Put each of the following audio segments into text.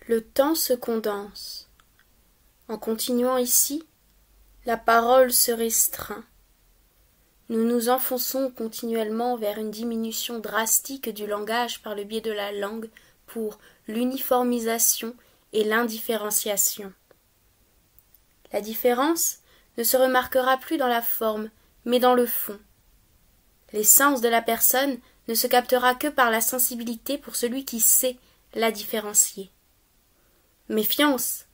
Le temps se condense. En continuant ici, la parole se restreint. Nous nous enfonçons continuellement vers une diminution drastique du langage par le biais de la langue pour l'uniformisation et l'indifférenciation. La différence ne se remarquera plus dans la forme, mais dans le fond. L'essence de la personne ne se captera que par la sensibilité pour celui qui sait la différencier. Méfiance,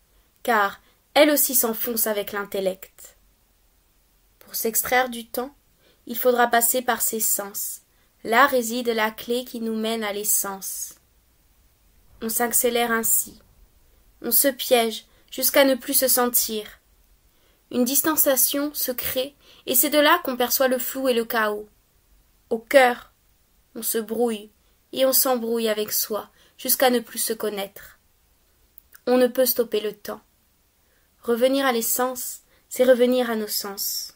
car elle aussi s'enfonce avec l'intellect. Pour s'extraire du temps, il faudra passer par ses sens. Là réside la clé qui nous mène à l'essence. On s'accélère ainsi. On se piège jusqu'à ne plus se sentir. Une distanciation se crée, et c'est de là qu'on perçoit le flou et le chaos. Au cœur, on se brouille, et on s'embrouille avec soi, jusqu'à ne plus se connaître. On ne peut stopper le temps. Revenir à l'essence, c'est revenir à nos sens.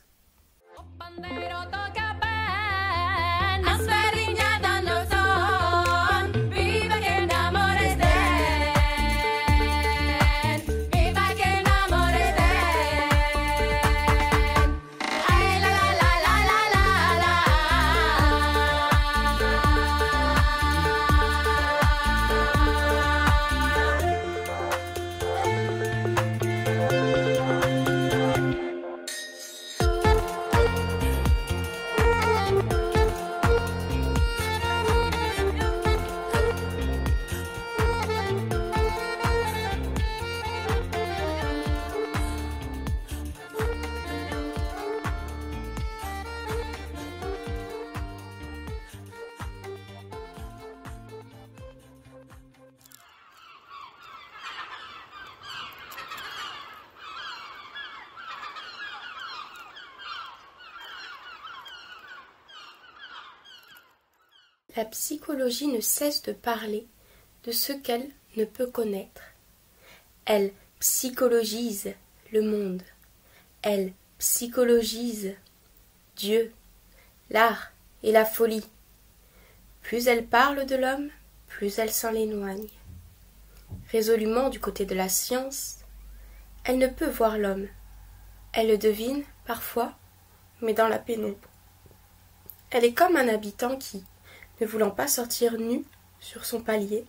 La psychologie ne cesse de parler de ce qu'elle ne peut connaître. Elle psychologise le monde. Elle psychologise Dieu, l'art et la folie. Plus elle parle de l'homme, plus elle s'en éloigne. Résolument du côté de la science, elle ne peut voir l'homme. Elle le devine, parfois, mais dans la pénombre. Elle est comme un habitant qui, ne voulant pas sortir nu sur son palier,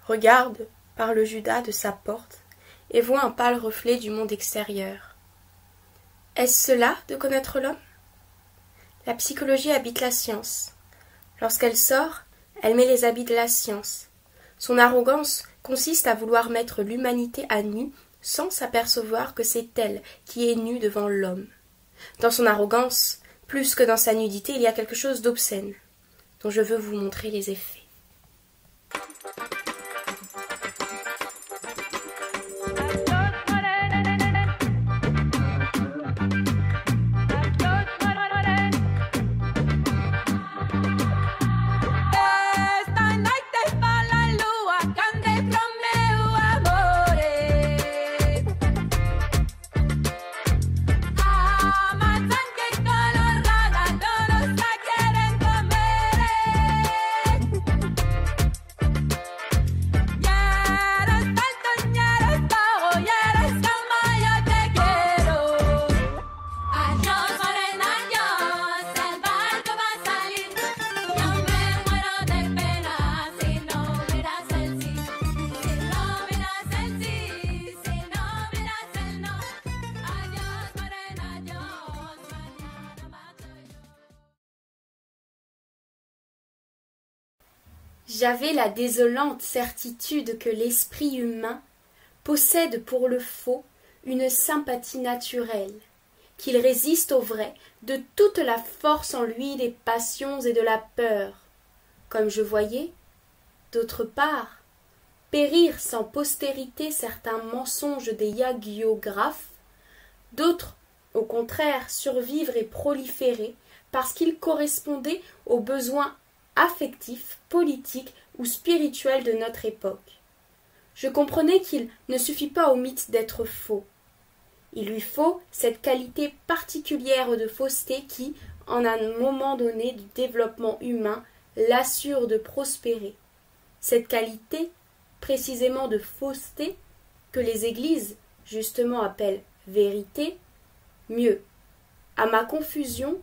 regarde par le judas de sa porte et voit un pâle reflet du monde extérieur. Est-ce cela de connaître l'homme? La psychologie habite la science. Lorsqu'elle sort, elle met les habits de la science. Son arrogance consiste à vouloir mettre l'humanité à nu sans s'apercevoir que c'est elle qui est nue devant l'homme. Dans son arrogance, plus que dans sa nudité, il y a quelque chose d'obscène, dont je veux vous montrer les effets. J'avais la désolante certitude que l'esprit humain possède pour le faux une sympathie naturelle, qu'il résiste au vrai de toute la force en lui des passions et de la peur, comme je voyais, d'autre part, périr sans postérité certains mensonges des hagiographes, d'autres, au contraire, survivre et proliférer parce qu'ils correspondaient aux besoins affectif, politique ou spirituel de notre époque. Je comprenais qu'il ne suffit pas au mythe d'être faux. Il lui faut cette qualité particulière de fausseté qui, en un moment donné du développement humain, l'assure de prospérer. Cette qualité, précisément de fausseté, que les églises, justement, appellent vérité, mieux. À ma confusion,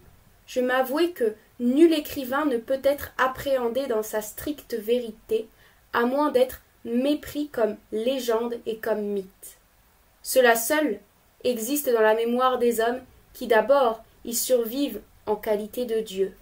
je m'avouai que nul écrivain ne peut être appréhendé dans sa stricte vérité, à moins d'être mépris comme légende et comme mythe. Cela seul existe dans la mémoire des hommes qui d'abord y survivent en qualité de Dieu.